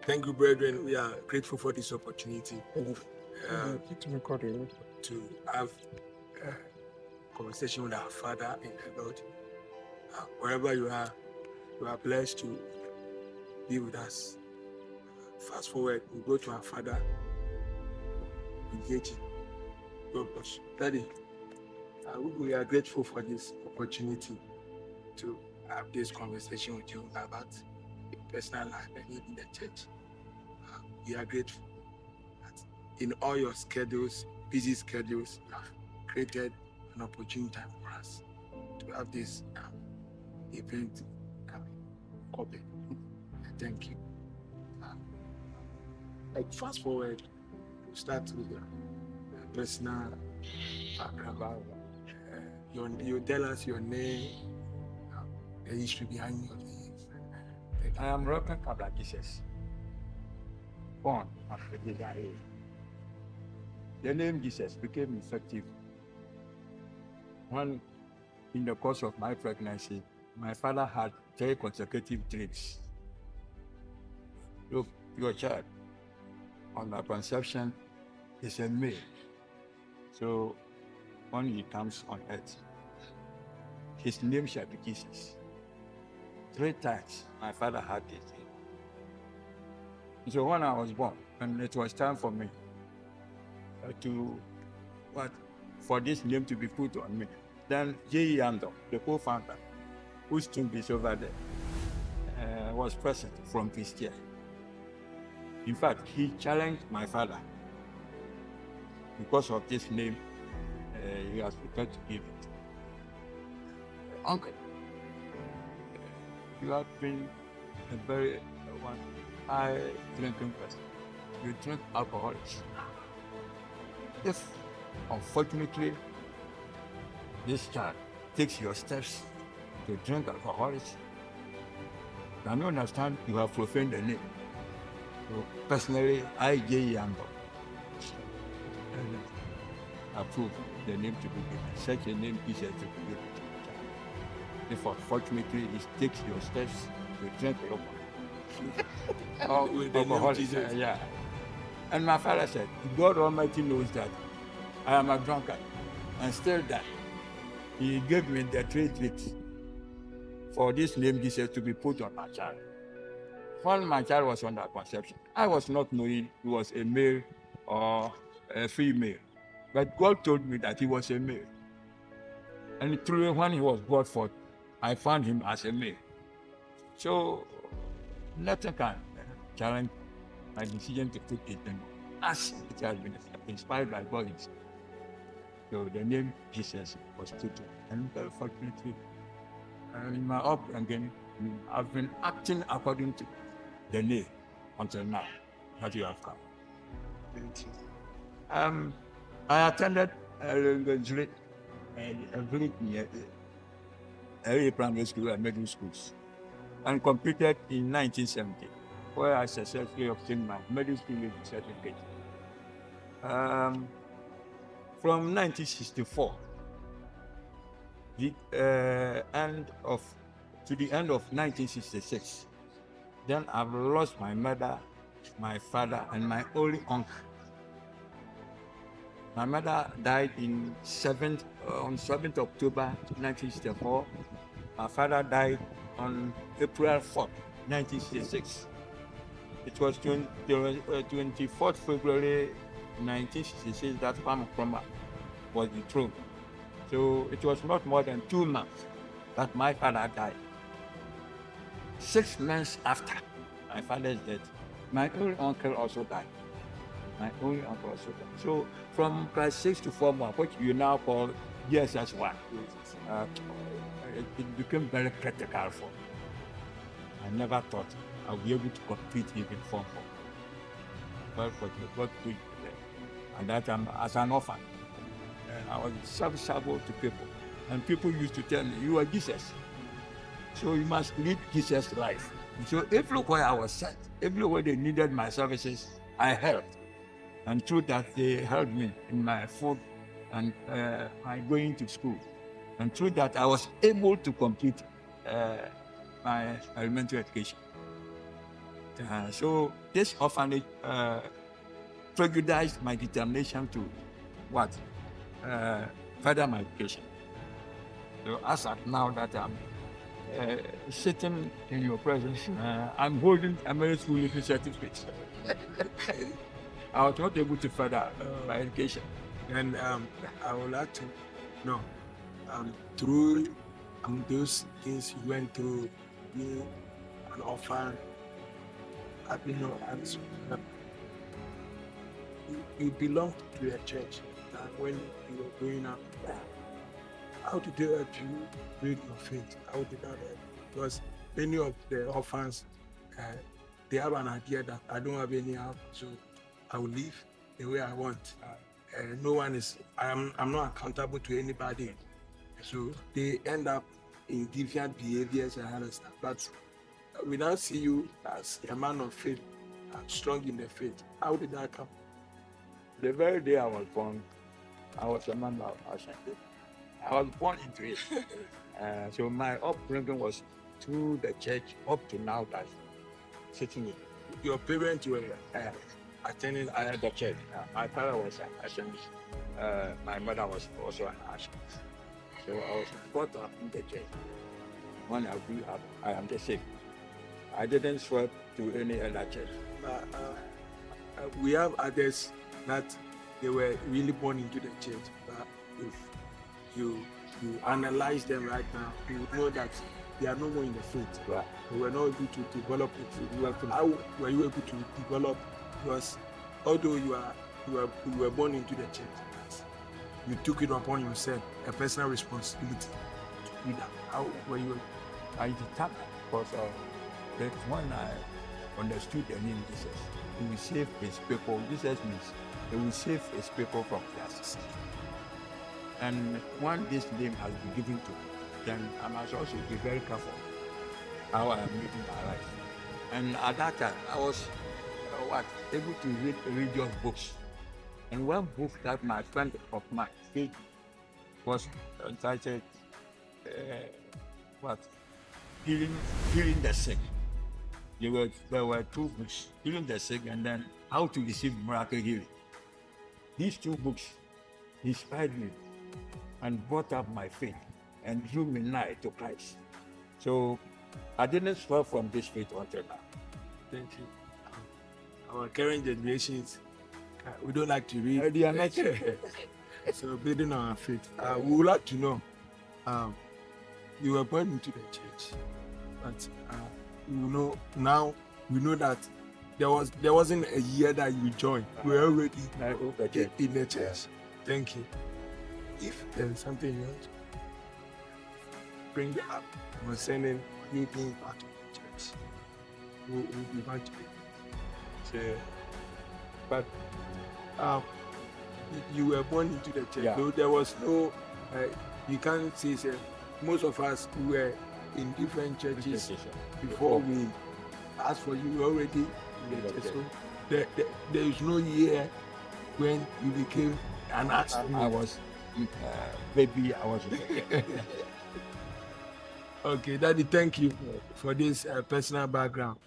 Thank you, brethren. We are grateful for this opportunity to have a conversation with our Father in the Lord. Wherever you are blessed to be with us. Fast forward, we go to our Father, engage him. God bless you. Daddy, we are grateful for this opportunity to have this conversation with you about personal life and in the church. We are grateful that in all your schedules, busy schedules, you have created an opportune time for us to have this event coming. Thank you. Like fast forward, we'll start with your personal background. You tell us your name, the history behind your name. I am Reverend Kabla Jesus, born after Israel. The name Jesus became effective when, in the course of my pregnancy, my father had 3 consecutive dreams. Look, your child on the conception is a male. So when he comes on earth, his name shall be Jesus. 3 times my father had this dream. So when I was born, and it was time for me for this name to be put on me, then J. Yando, the co-founder, whose tomb is over there, was present from his chair. In fact, he challenged my father because of this name. He has prepared to give it. Uncle, you have been a very high drinking person. You drink alcoholics. If, unfortunately, this child takes your steps to drink alcoholics, can you understand you have profaned the name? So personally, I, J. Yando, approve the name to be given. Such a name is to be given to the child. If unfortunately he takes your steps to drink alcoholics, yeah. And my father said, God Almighty knows that I am a drunkard, and still that he gave me the 3 tricks for this name Jesus to be put on my child. When my child was under conception, I was not knowing he was a male or a female, but God told me that he was a male. And truly, when he was brought forth, I found him as a male. So nothing can challenge my decision to put it in, as it has been inspired by God himself. So the name Jesus was taken. And very fortunately, in my upbringing, I've been acting according to the name until now that you have come. I attended early primary school and middle schools, and completed in 1970, where I successfully obtained my middle school leaving certificate. From 1964, to the end of 1966, then I've lost my mother, my father, and my only uncle. My mother died on 7th October 1964. My father died on April 4th, 1966. It was 24th February 1966 that Kwame Nkrumah was dethroned. So it was not more than 2 months that my father died. 6 months after my father's death, my only uncle also died. So from class 6 to 4 months, which you now call GSS1, it became very critical for me. I never thought I would be able to compete even Form 4. But what God put there. And that time, as an orphan, I was serviceable to people. And people used to tell me, you are Jesus. So you must lead Jesus' life. So everywhere I was sent, everywhere they needed my services, I helped. And through that, they helped me in my food and my going to school. And through that, I was able to complete my elementary education. So this orphanage prejudiced my determination to what? Further my education. So as at now that I'm sitting in your presence, I'm holding American school living certificate. I was not able to further my education. And I would like to know, through those things you went through, being an orphan, you belonged to a church. And when you were growing up, how did they help you build your faith? How did that help? Because many of the orphans, they have an idea that I don't have any help, so I will live the way I want. No one is, I'm not accountable to anybody. So they end up in deviant behaviors and other stuff. But we now see you as a man of faith, strong in the faith. How did that come? The very day I was born, I was a man of Ashanti. I was born into it. So my upbringing was through the church up to now that sitting in. Your parents were attending The church. My father was an Ashanti. My mother was also an Ashanti. So I was brought up in the church. When I grew up, I am the same. I didn't swear to any other church. We have others that they were really born into the church. But if you analyze them right now, you would know that they are no more in the faith. Right. They were not able to develop it. How were you able to develop? Because although you were born into the church, you took it upon yourself, a personal responsibility to do that. How were you? I determined because when I understood the name Jesus, he will save his people. Jesus means he will save his people from their sins. And when this name has been given to me, then I must also be very careful how I am living my life. And at that time, I was able to read religious books. And one book that my friend of mine gave was entitled Healing the Sick. There were two books, Healing the Sick and then How to Receive Miracle Healing. These two books inspired me and brought up my faith and drew me nigh to Christ. So I didn't swerve from this faith until now. Thank you. Our current generations, we don't like to read. They are not So building our faith. We would like to know, you were born into the church, but now we know that there wasn't a year that you joined. We were already in the church. Thank you. If there is something you want to bring up concerning you being part of the church, we'll be back to you. But you were born into the church. Yeah. So there was no, you can't say, most of us were in different churches before we asked for you already in the church. So there is no year when you became an actor. I was baby, I was Okay, Daddy, thank you for this personal background.